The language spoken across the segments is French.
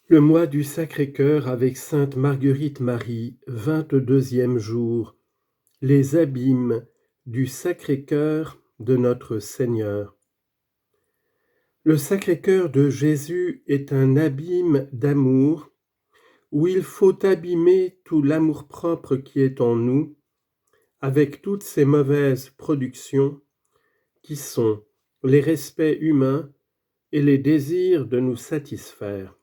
Le mois du Sacré-Cœur avec Sainte Marguerite Marie, 22e jour. Les abîmes du Sacré-Cœur de notre Seigneur. Le Sacré-Cœur de Jésus est un abîme d'amour où il faut abîmer tout l'amour-propre qui est en nous, avec toutes ces mauvaises productions qui sont les respects humains et les désirs de nous satisfaire.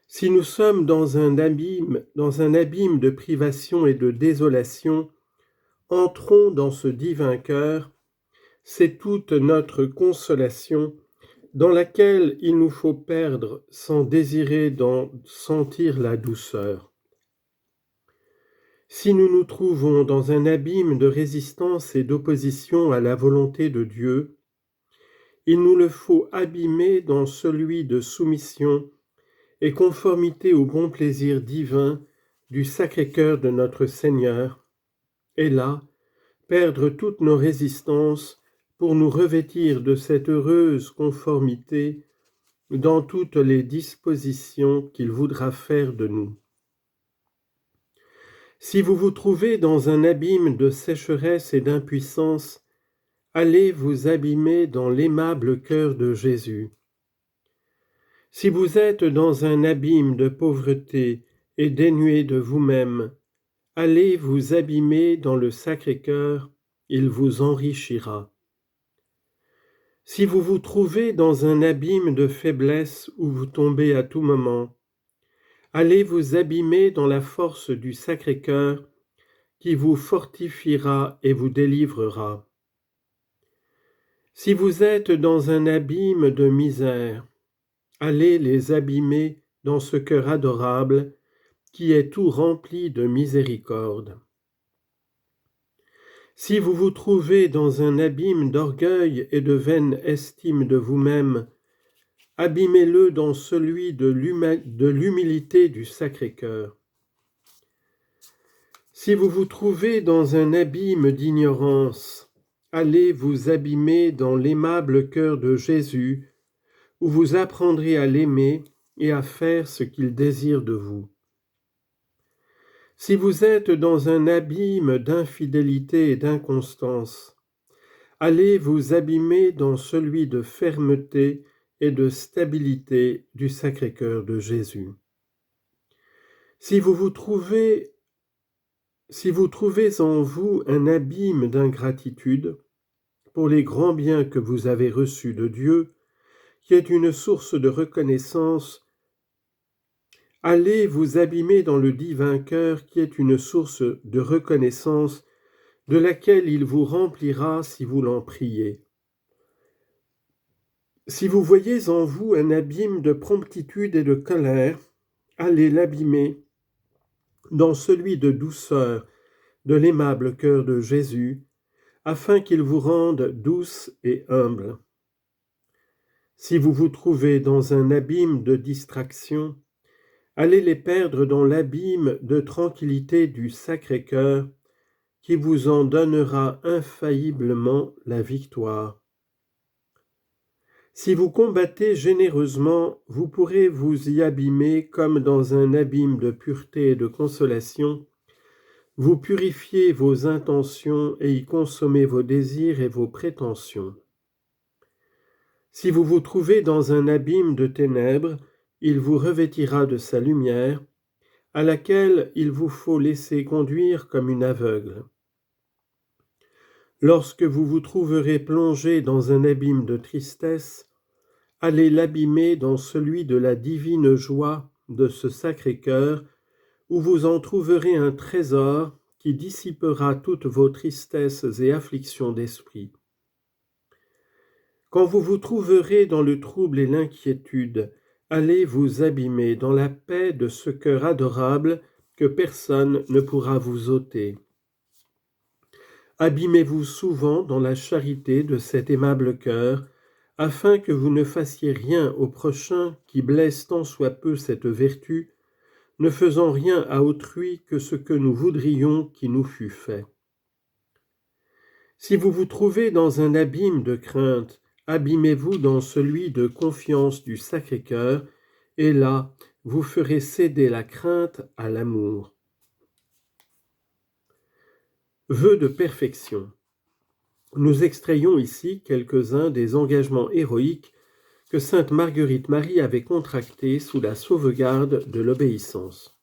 Si nous sommes dans un abîme de privation et de désolation, entrons dans ce divin cœur, c'est toute notre consolation, dans laquelle il nous faut perdre sans désirer d'en sentir la douceur. Si nous nous trouvons dans un abîme de résistance et d'opposition à la volonté de Dieu, il nous le faut abîmer dans celui de soumission et conformité au bon plaisir divin du Sacré-Cœur de notre Seigneur, et là, perdre toutes nos résistances pour nous revêtir de cette heureuse conformité dans toutes les dispositions qu'il voudra faire de nous. Si vous vous trouvez dans un abîme de sécheresse et d'impuissance, allez vous abîmer dans l'aimable cœur de Jésus. Si vous êtes dans un abîme de pauvreté et dénué de vous-même, allez vous abîmer dans le Sacré-Cœur, il vous enrichira. Si vous vous trouvez dans un abîme de faiblesse où vous tombez à tout moment, allez vous abîmer dans la force du Sacré-Cœur qui vous fortifiera et vous délivrera. Si vous êtes dans un abîme de misère, allez les abîmer dans ce cœur adorable qui est tout rempli de miséricorde. Si vous vous trouvez dans un abîme d'orgueil et de vaine estime de vous-même, abîmez-le dans celui de l'humilité du Sacré-Cœur. Si vous vous trouvez dans un abîme d'ignorance, allez vous abîmer dans l'aimable cœur de Jésus, où vous apprendrez à l'aimer et à faire ce qu'il désire de vous. Si vous êtes dans un abîme d'infidélité et d'inconstance, allez vous abîmer dans celui de fermeté et de stabilité du Sacré-Cœur de Jésus. Si vous trouvez en vous un abîme d'ingratitude pour les grands biens que vous avez reçus de Dieu, qui est une source de reconnaissance, allez vous abîmer dans le divin cœur qui est une source de reconnaissance de laquelle il vous remplira si vous l'en priez. Si vous voyez en vous un abîme de promptitude et de colère, allez l'abîmer dans celui de douceur de l'aimable cœur de Jésus, afin qu'il vous rende douce et humble. Si vous vous trouvez dans un abîme de distraction, allez les perdre dans l'abîme de tranquillité du Sacré-Cœur, qui vous en donnera infailliblement la victoire. Si vous combattez généreusement, vous pourrez vous y abîmer comme dans un abîme de pureté et de consolation. Vous purifiez vos intentions et y consommez vos désirs et vos prétentions. Si vous vous trouvez dans un abîme de ténèbres, il vous revêtira de sa lumière, à laquelle il vous faut laisser conduire comme une aveugle. Lorsque vous vous trouverez plongé dans un abîme de tristesse, allez l'abîmer dans celui de la divine joie de ce Sacré-Cœur, où vous en trouverez un trésor qui dissipera toutes vos tristesses et afflictions d'esprit. Quand vous vous trouverez dans le trouble et l'inquiétude, allez vous abîmer dans la paix de ce cœur adorable que personne ne pourra vous ôter. Abîmez-vous souvent dans la charité de cet aimable cœur, afin que vous ne fassiez rien au prochain qui blesse tant soit peu cette vertu, ne faisant rien à autrui que ce que nous voudrions qui nous fût fait. Si vous vous trouvez dans un abîme de crainte, abîmez-vous dans celui de confiance du Sacré-Cœur et là, vous ferez céder la crainte à l'amour. Vœux de perfection. Nous extrayons ici quelques-uns des engagements héroïques que sainte Marguerite Marie avait contractés sous la sauvegarde de l'obéissance.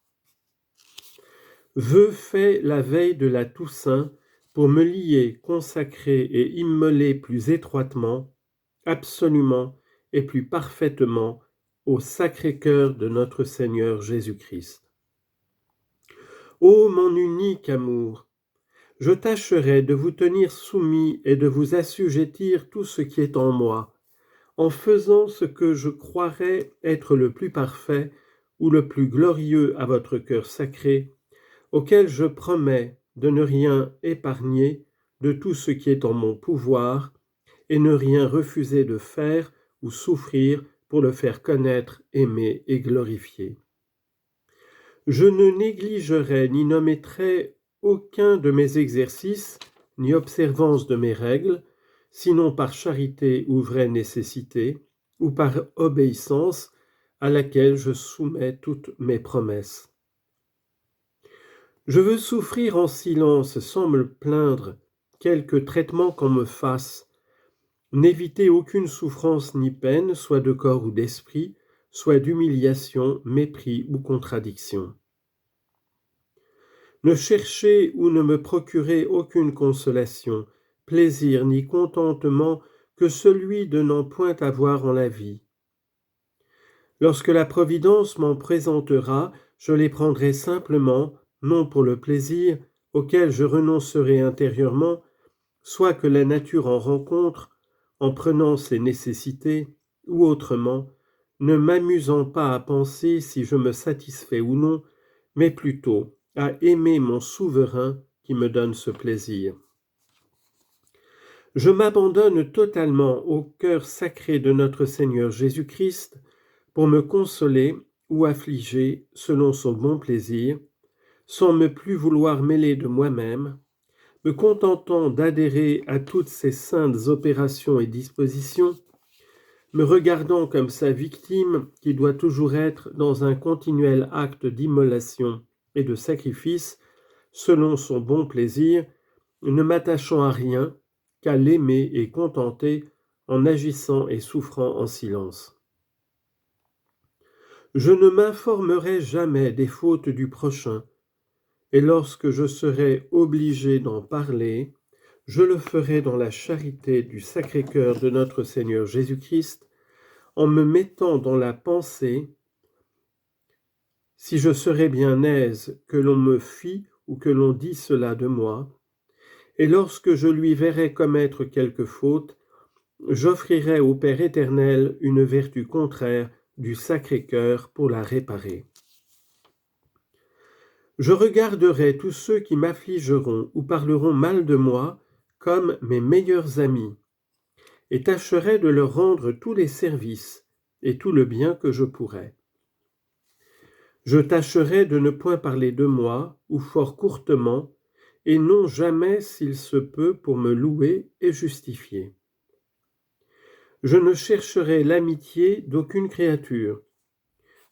Vœux faits la veille de la Toussaint pour me lier, consacrer et immoler plus étroitement, absolument et plus parfaitement au Sacré-Cœur de notre Seigneur Jésus-Christ. Ô mon unique amour, je tâcherai de vous tenir soumis et de vous assujettir tout ce qui est en moi, en faisant ce que je croirais être le plus parfait ou le plus glorieux à votre cœur sacré, auquel je promets de ne rien épargner de tout ce qui est en mon pouvoir et ne rien refuser de faire ou souffrir pour le faire connaître, aimer et glorifier. Je ne négligerai ni n'omettrai aucun de mes exercices, ni observance de mes règles, sinon par charité ou vraie nécessité, ou par obéissance à laquelle je soumets toutes mes promesses. Je veux souffrir en silence sans me plaindre, quelque traitement qu'on me fasse, n'éviter aucune souffrance ni peine, soit de corps ou d'esprit, soit d'humiliation, mépris ou contradiction. Ne chercher ou ne me procurer aucune consolation, plaisir ni contentement que celui de n'en point avoir en la vie. Lorsque la Providence m'en présentera, je les prendrai simplement, non pour le plaisir, auquel je renoncerai intérieurement, soit que la nature en rencontre, en prenant ses nécessités, ou autrement, ne m'amusant pas à penser si je me satisfais ou non, mais plutôt à aimer mon souverain qui me donne ce plaisir. Je m'abandonne totalement au cœur sacré de notre Seigneur Jésus-Christ pour me consoler ou affliger selon son bon plaisir, sans me plus vouloir mêler de moi-même, me contentant d'adhérer à toutes ses saintes opérations et dispositions, me regardant comme sa victime qui doit toujours être dans un continuel acte d'immolation et de sacrifice, selon son bon plaisir, ne m'attachant à rien qu'à l'aimer et contenter en agissant et souffrant en silence. Je ne m'informerai jamais des fautes du prochain, et lorsque je serai obligé d'en parler, je le ferai dans la charité du Sacré-Cœur de notre Seigneur Jésus-Christ, en me mettant dans la pensée, si je serais bien aise que l'on me fît ou que l'on dît cela de moi, et lorsque je lui verrai commettre quelque faute, j'offrirai au Père éternel une vertu contraire du Sacré-Cœur pour la réparer. Je regarderai tous ceux qui m'affligeront ou parleront mal de moi comme mes meilleurs amis, et tâcherai de leur rendre tous les services et tout le bien que je pourrai. Je tâcherai de ne point parler de moi, ou fort courtement, et non jamais s'il se peut pour me louer et justifier. Je ne chercherai l'amitié d'aucune créature,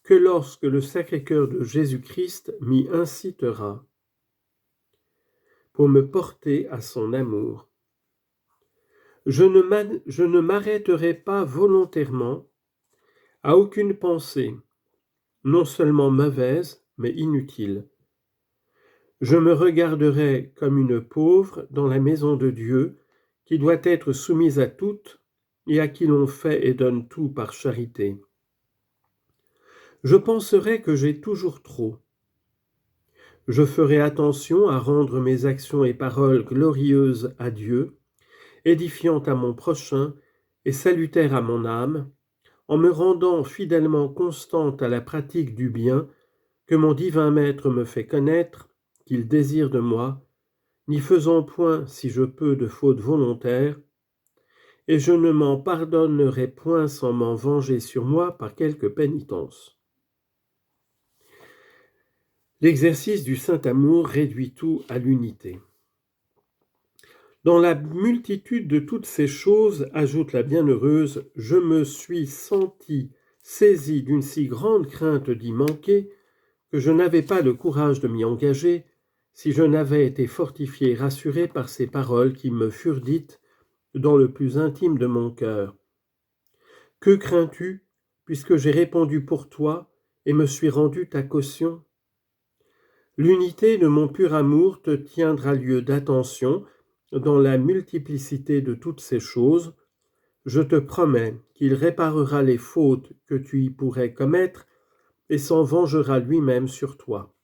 que lorsque le Sacré-Cœur de Jésus-Christ m'y incitera, pour me porter à son amour. Je ne m'arrêterai pas volontairement à aucune pensée, non seulement mauvaise, mais inutile. Je me regarderai comme une pauvre dans la maison de Dieu, qui doit être soumise à toutes et à qui l'on fait et donne tout par charité. Je penserai que j'ai toujours trop. Je ferai attention à rendre mes actions et paroles glorieuses à Dieu, édifiantes à mon prochain et salutaires à mon âme, en me rendant fidèlement constante à la pratique du bien que mon divin Maître me fait connaître, qu'il désire de moi, n'y faisant point, si je peux, de fautes volontaires, et je ne m'en pardonnerai point sans m'en venger sur moi par quelque pénitence. L'exercice du saint amour réduit tout à l'unité. Dans la multitude de toutes ces choses, ajoute la bienheureuse, je me suis sentie saisi d'une si grande crainte d'y manquer, que je n'avais pas le courage de m'y engager, si je n'avais été fortifié et rassuré par ces paroles qui me furent dites dans le plus intime de mon cœur. Que crains-tu, puisque j'ai répondu pour toi et me suis rendu ta caution? L'unité de mon pur amour te tiendra lieu d'attention dans la multiplicité de toutes ces choses. Je te promets qu'il réparera les fautes que tu y pourrais commettre et s'en vengera lui-même sur toi.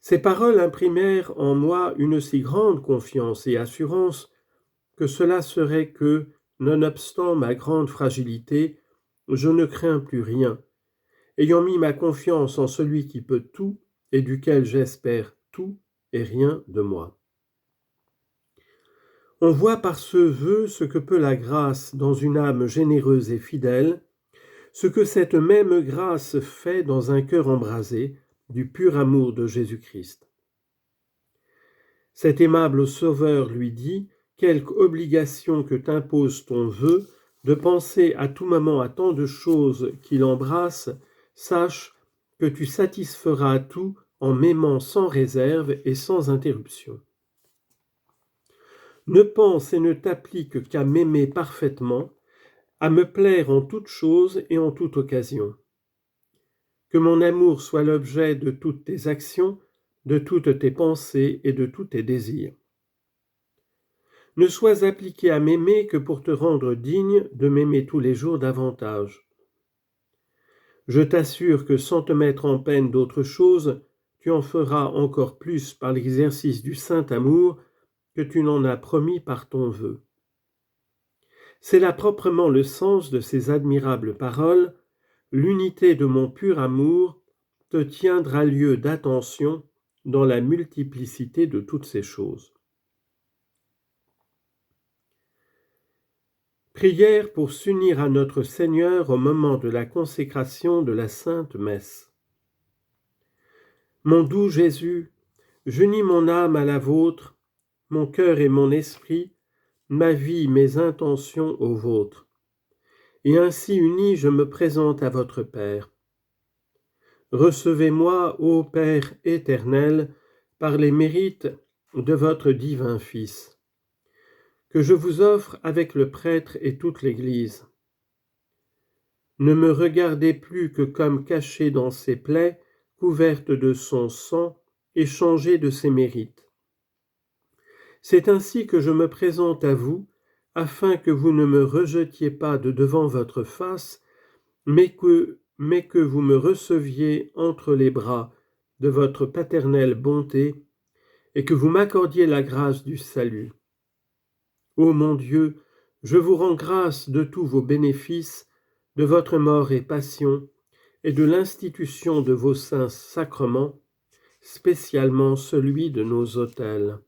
Ces paroles imprimèrent en moi une si grande confiance et assurance que cela serait que, nonobstant ma grande fragilité, je ne crains plus rien, ayant mis ma confiance en celui qui peut tout et duquel j'espère tout et rien de moi. On voit par ce vœu ce que peut la grâce dans une âme généreuse et fidèle, ce que cette même grâce fait dans un cœur embrasé du pur amour de Jésus-Christ. Cet aimable Sauveur lui dit, quelque obligation que t'impose ton vœu, de penser à tout moment à tant de choses qui l'embrassent, sache que tu satisferas à tout en m'aimant sans réserve et sans interruption. Ne pense et ne t'applique qu'à m'aimer parfaitement, à me plaire en toutes choses et en toute occasion. Que mon amour soit l'objet de toutes tes actions, de toutes tes pensées et de tous tes désirs. Ne sois appliqué à m'aimer que pour te rendre digne de m'aimer tous les jours davantage. Je t'assure que sans te mettre en peine d'autre chose, tu en feras encore plus par l'exercice du saint amour que tu n'en as promis par ton vœu. C'est là proprement le sens de ces admirables paroles. L'unité de mon pur amour te tiendra lieu d'attention dans la multiplicité de toutes ces choses. Prière pour s'unir à notre Seigneur au moment de la consécration de la Sainte Messe. Mon doux Jésus, j'unis mon âme à la vôtre, mon cœur et mon esprit, ma vie, mes intentions aux vôtres. Et ainsi uni, je me présente à votre Père. Recevez-moi, ô Père éternel, par les mérites de votre divin Fils, que je vous offre avec le prêtre et toute l'Église. Ne me regardez plus que comme caché dans ses plaies, couverte de son sang et changée de ses mérites. C'est ainsi que je me présente à vous, afin que vous ne me rejetiez pas de devant votre face, mais que vous me receviez entre les bras de votre paternelle bonté, et que vous m'accordiez la grâce du salut. Ô mon Dieu, je vous rends grâce de tous vos bénéfices, de votre mort et passion, et de l'institution de vos saints sacrements, spécialement celui de nos autels.